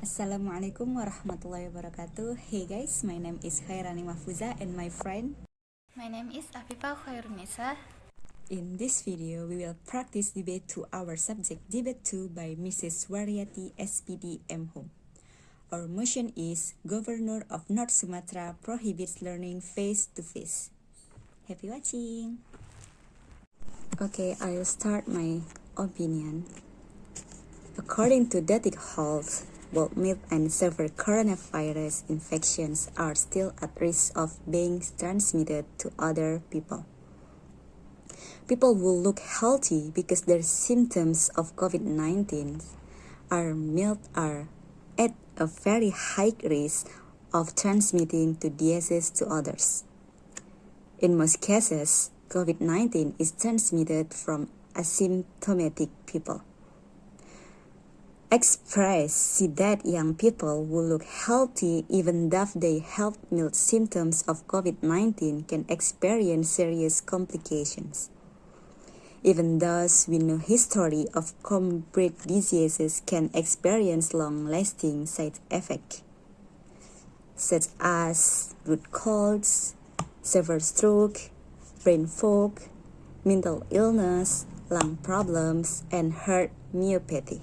Assalamu'alaikum warahmatullahi wabarakatuh. Hey guys, my name is Khairani Mahfuza and my friend. My name is Afifah Khoirun Nisa. In this video, we will practice debate 2, our subject debate 2 by Mrs. Wariyati, S.Pd, M.Hum. Our motion is Governor of North Sumatra prohibits learning face-to-face. Happy watching! Okay, I'll start my opinion. According to Datic Health, both mild and severe coronavirus infections are still at risk of being transmitted to other people. People will look healthy because their symptoms of COVID-19 are mild are at a very high risk of transmitting the disease to others. In most cases, COVID-19 is transmitted from asymptomatic people. Express see that young people who look healthy even though they have mild symptoms of COVID-19 can experience serious complications. Even those with no history of comorbid diseases can experience long-lasting side effects, such as root colds, severe stroke, brain fog, mental illness, lung problems, and heart myopathy.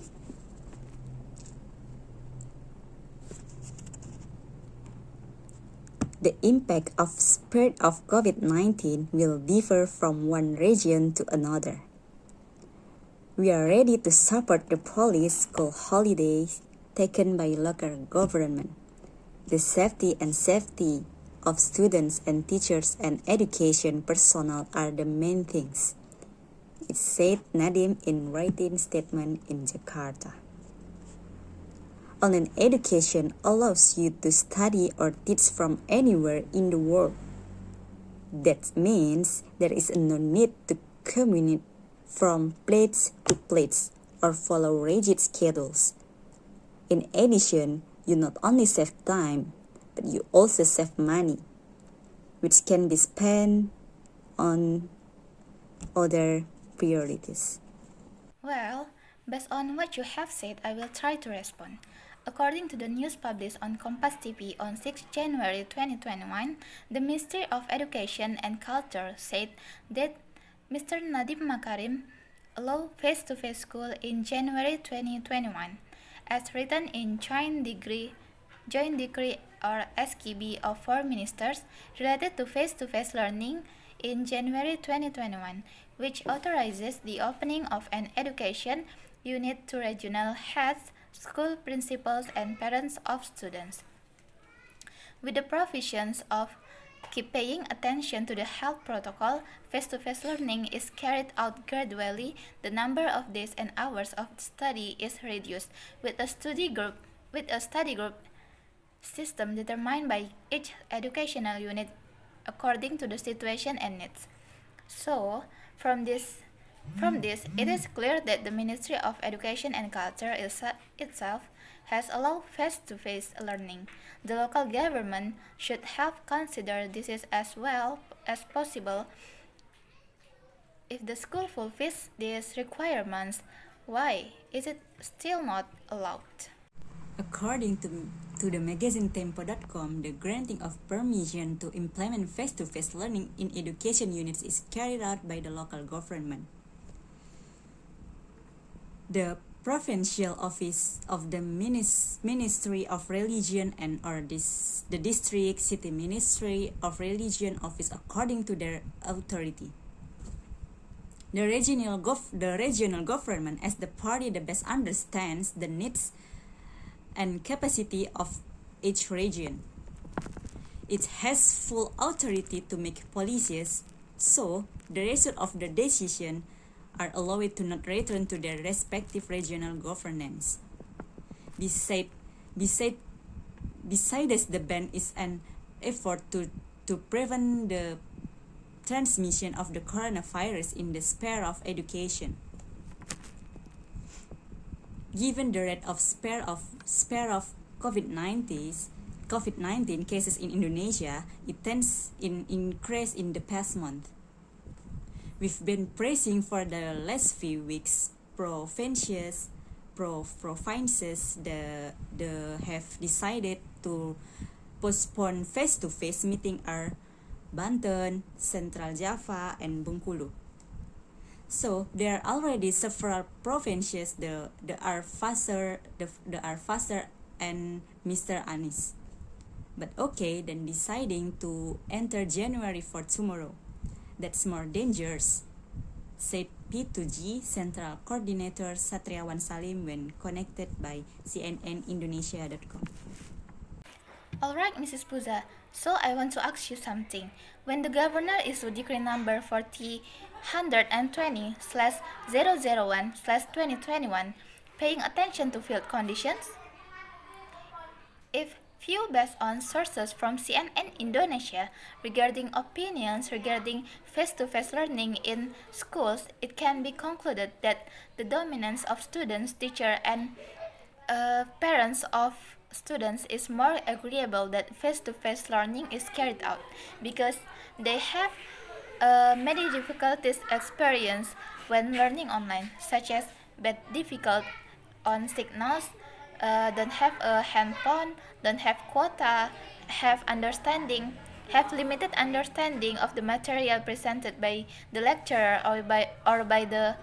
The impact of spread of COVID-19 will differ from one region to another. We are ready to support the policy school holidays taken by local government. The safety of students and teachers and education personnel are the main things, it said Nadim in writing statement in Jakarta. Online education allows you to study or teach from anywhere in the world. That means there is no need to commute from place to place or follow rigid schedules. In addition, you not only save time, but you also save money, which can be spent on other priorities. Well, based on what you have said, I will try to respond. According to the news published on Kompas TV on 6 January 2021, the Ministry of Education and Culture said that Mr. Nadiem Makarim allowed face-to-face school in January 2021, as written in Joint Decree or SKB of 4 ministers related to face-to-face learning in January 2021, which authorizes the opening of an education unit to regional heads, school principals, and parents of students, with the provisions of keep paying attention to the health protocol. Face-to-face learning is carried out gradually. The number of days and hours of study is reduced with a study group system determined by each educational unit according to the situation and needs. So, from this, it is clear that the Ministry of Education and Culture itself has allowed face-to-face learning. The local government should have considered this as well as possible. If the school fulfills these requirements, why is it still not allowed? According to the magazine Tempo.com, the granting of permission to implement face-to-face learning in education units is carried out by the local government. The provincial office of the Ministry of Religion and the district city Ministry of Religion office according to their authority. The regional government as the party that best understands the needs and capacity of each region. It has full authority to make policies, so the result of the decision are allowed to not return to their respective regional governance. Besides, the ban is an effort to prevent the transmission of the coronavirus in the sphere of education. Given the rate of spare of COVID-19 cases in Indonesia, it tends in increase in the past month. We've been praising for the last few weeks provincials provinces have decided to postpone face-to-face meeting are Banten, Central Java, and Bengkulu. So there are already several provinces that are faster and Mr. Anis. But okay, then deciding to enter January for tomorrow. That's more dangerous, said P2G Central Coordinator Satriawan Salim when connected by cnnindonesia.com. Alright, Mrs. Puza, so I want to ask you something. When the governor issued decree number 40-120/001/2021, paying attention to field conditions? If view based on sources from CNN Indonesia regarding opinions regarding face-to-face learning in schools, it can be concluded that the dominance of students, teachers, and parents of students is more agreeable that face-to-face learning is carried out because they have many difficulties experienced when learning online, such as bad difficult on signals, don't have a handphone, don't have quota, have limited understanding of the material presented by the lecturer or by the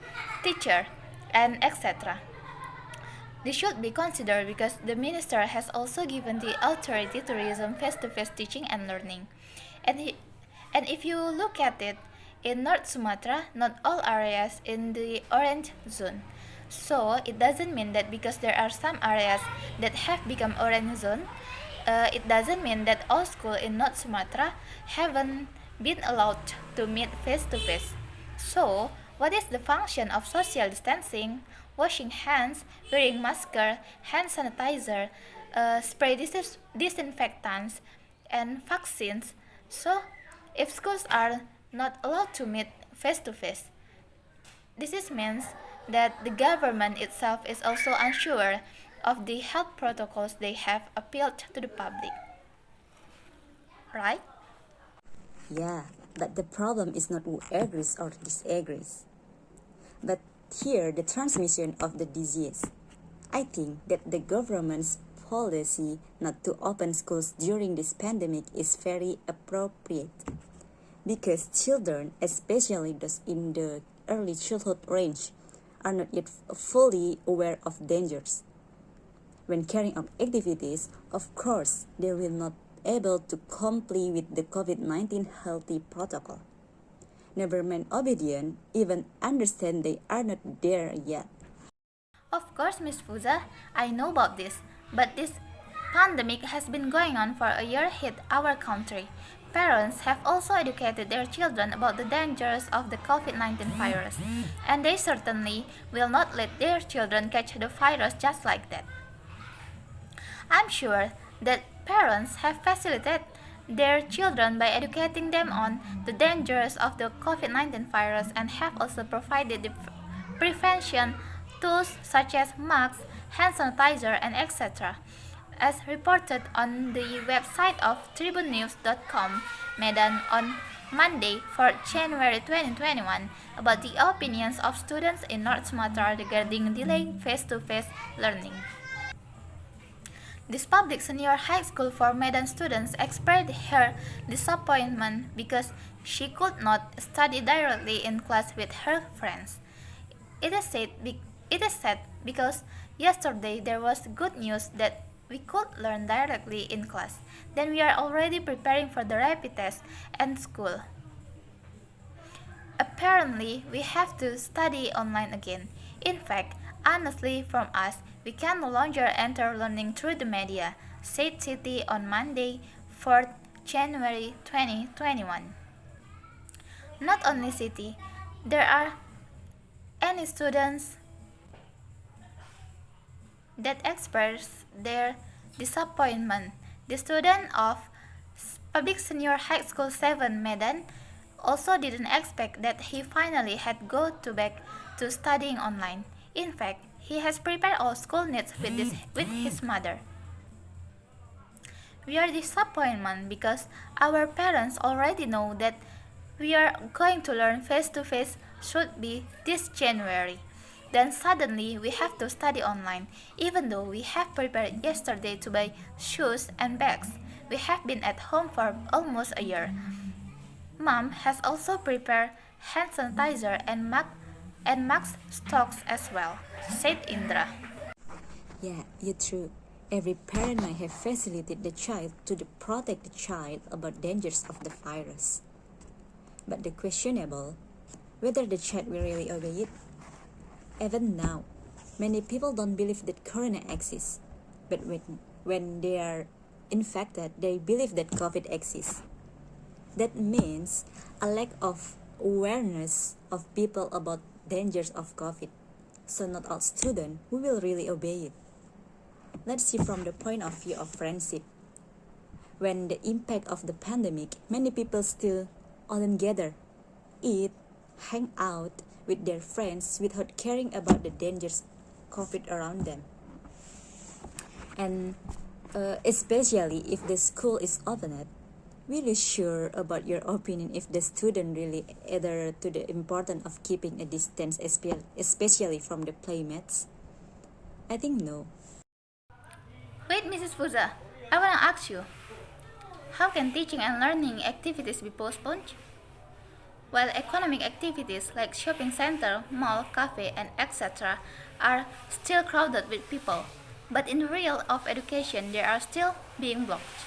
teacher, and etc. This should be considered because the minister has also given the authority to resume face-to-face teaching and learning. And if you look at it, in North Sumatra, not all areas in the orange zone. So it doesn't mean that because there are some areas that have become orange zone, it doesn't mean that all schools in North Sumatra haven't been allowed to meet face-to-face. So, what is the function of social distancing, washing hands, wearing mask, hand sanitizer, spray disinfectants, and vaccines? So, if schools are not allowed to meet face-to-face, this means that the government itself is also unsure of the health protocols they have appealed to the public. Right? Yeah, but the problem is not who agrees or disagrees, but here the transmission of the disease. I think that the government's policy not to open schools during this pandemic is very appropriate because children, especially those in the early childhood range, are not yet fully aware of dangers. When carrying out activities, of course, they will not able to comply with the COVID-19 healthy protocol. Never mind obedient, even understand they are not there yet. Of course, Miss Fuza, I know about this, but this pandemic has been going on for a year hit our country. Parents have also educated their children about the dangers of the COVID-19 virus, and they certainly will not let their children catch the virus just like that. I'm sure that parents have facilitated their children by educating them on the dangers of the COVID-19 virus and have also provided the prevention tools such as masks, hand sanitizer, and etc. As reported on the website of tribunnews.com, Medan on Monday, 4 January 2021, about the opinions of students in North Sumatra regarding delaying face-to-face learning. This public senior high school for Medan students expressed her disappointment because she could not study directly in class with her friends. It is said because yesterday there was good news that we could learn directly in class. Then we are already preparing for the rapid test and school. Apparently, we have to study online again. In fact, honestly, from us, we can no longer enter learning through the media, said City on Monday, 4th January 2021. Not only City, there are any students that express their disappointment. The student of Public Senior High School 7 Medan also didn't expect that he finally had go to back to studying online. In fact, he has prepared all school needs with his mother. We are disappointed because our parents already know that we are going to learn face-to-face should be this January. Then suddenly we have to study online, even though we have prepared yesterday to buy shoes and bags. We have been at home for almost a year. Mom has also prepared hand sanitizer and mask stocks as well, said Indra. Yeah, you're true. Every parent might have facilitated the child to protect the child about dangers of the virus. But the questionable, whether the child will really obey it. Even now, many people don't believe that corona exists, but when they are infected, they believe that COVID exists. That means a lack of awareness of people about dangers of COVID. So not all students who will really obey it. Let's see from the point of view of friendship. When the impact of the pandemic, many people still often gather, eat, hang out with their friends without caring about the dangers COVID around them. And especially if the school is opened, really sure about your opinion if the student really adhere to the importance of keeping a distance, especially from the playmates? I think no. Wait, Mrs. Fuza, I want to ask you, how can teaching and learning activities be postponed? While economic activities like shopping center, mall, cafe, and etc. are still crowded with people, but in the realm of education they are still being blocked.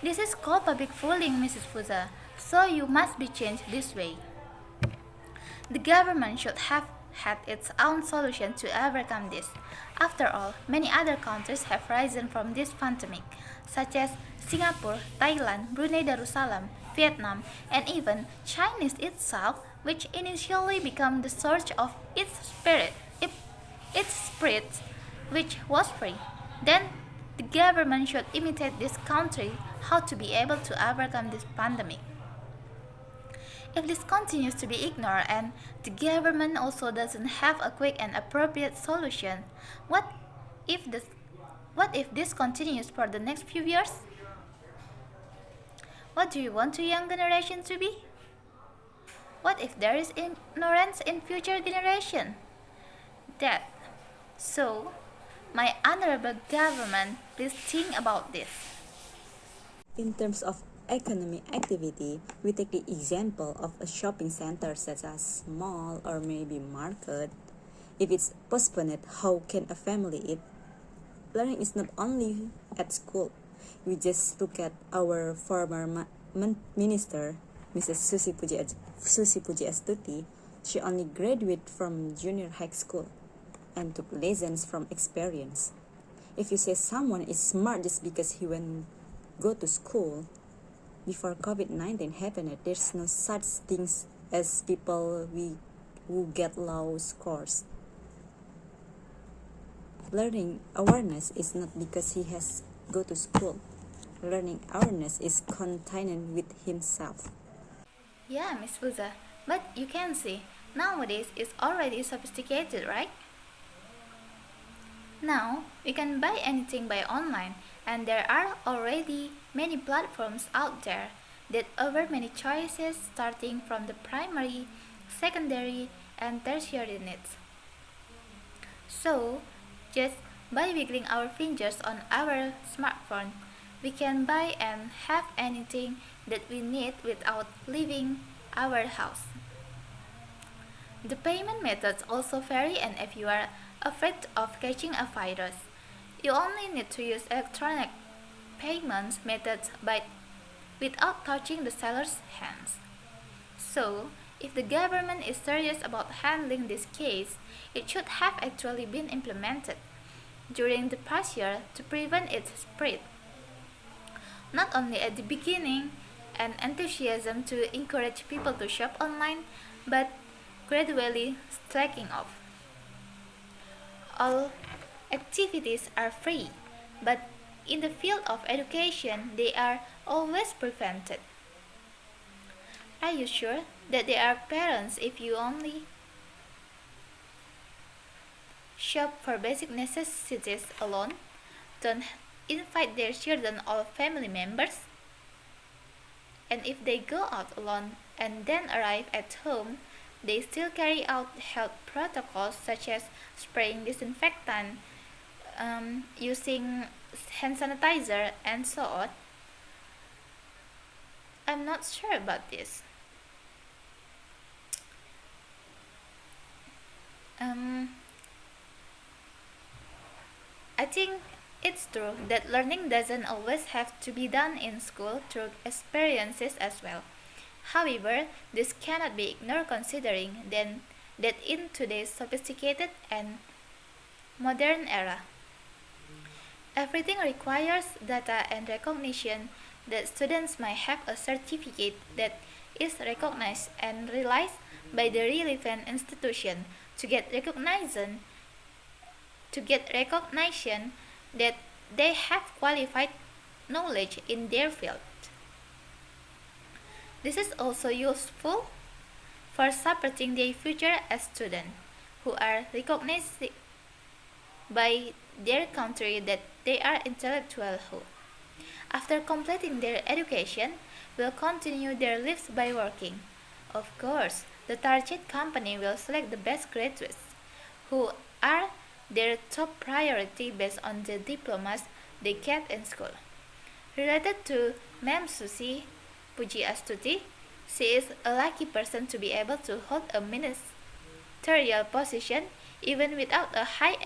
This is called public fooling, Mrs. Fuza, so you must be changed this way. The government should have had its own solution to overcome this. After all, many other countries have risen from this pandemic, such as Singapore, Thailand, Brunei Darussalam, Vietnam, and even China itself, which initially became the source of its spirit, which was free. Then the government should imitate this country how to be able to overcome this pandemic. If this continues to be ignored and the government also doesn't have a quick and appropriate solution, what if this continues for the next few years? What do you want the young generation to be? What if there is ignorance in future generation? That. So, my honorable government, please think about this. In terms of economic activity, we take the example of a shopping center such as mall or maybe market. If it's postponed, how can a family eat? Learning is not only at school. We just look at our former minister, Mrs. Susi Pujiastuti. She only graduated from junior high school and took lessons from experience. If you say someone is smart just because he went go to school, before COVID-19 happened, there's no such things as people who get low scores. Learning awareness is not because he has go to school. Learning awareness is contained with himself. Yeah, Miss Fuza, but you can see, nowadays it's already sophisticated, right? Now, we can buy anything by online, and there are already many platforms out there that offer many choices starting from the primary, secondary, and tertiary needs. So, just by wiggling our fingers on our smartphone, we can buy and have anything that we need without leaving our house. The payment methods also vary, and if you are afraid of catching a virus, you only need to use electronic payment methods without touching the seller's hands. So, if the government is serious about handling this case, it should have actually been implemented during the past year to prevent its spread. Not only at the beginning, an enthusiasm to encourage people to shop online, but gradually slacking off. All activities are free, but in the field of education, they are always prevented. Are you sure that there are parents if you only shop for basic necessities alone, don't invite their children or family members? And if they go out alone and then arrive at home, they still carry out health protocols such as spraying disinfectant, using hand sanitizer, and so on. I'm not sure about this. I think it's true that learning doesn't always have to be done in school through experiences as well. However, this cannot be ignored considering that in today's sophisticated and modern era, everything requires data and recognition that students might have a certificate that is recognized and realized by the relevant institution to get recognition that they have qualified knowledge in their field. This is also useful for supporting their future as students who are recognized by their country that they are intellectual who, after completing their education, will continue their lives by working. Of course, the target company will select the best graduates, who are their top priority based on the diplomas they get in school. Related to Ma'am Susi Puji Astuti, she is a lucky person to be able to hold a ministerial position even without a high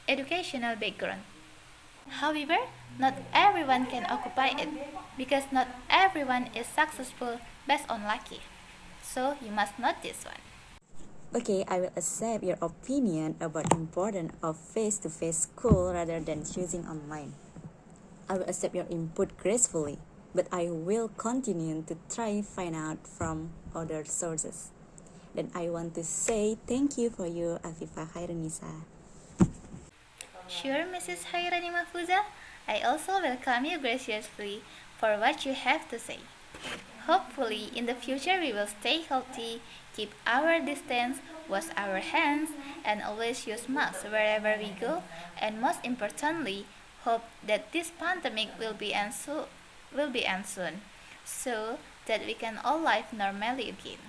educational background. However, not everyone can occupy it because not everyone is successful based on lucky. So you must note this one. Okay, I will accept your opinion about importance of face-to-face school rather than choosing online. I will accept your input gracefully, but I will continue to try find out from other sources. Then I want to say thank you for you, Afifah, Khoirun, Nisa. Sure, Mrs. Khairani Mahfuza, I also welcome you graciously for what you have to say. Hopefully, in the future we will stay healthy, keep our distance, wash our hands, and always use masks wherever we go, and most importantly, hope that this pandemic will be end soon, so that we can all live normally again.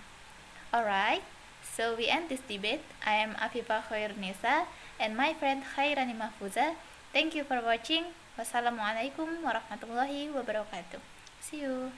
Alright, so we end this debate. I am Afifah Khoirun Nisa and my friend Khairani Mahfuza. Thank you for watching. Wassalamu'alaikum warahmatullahi wabarakatuh. See you.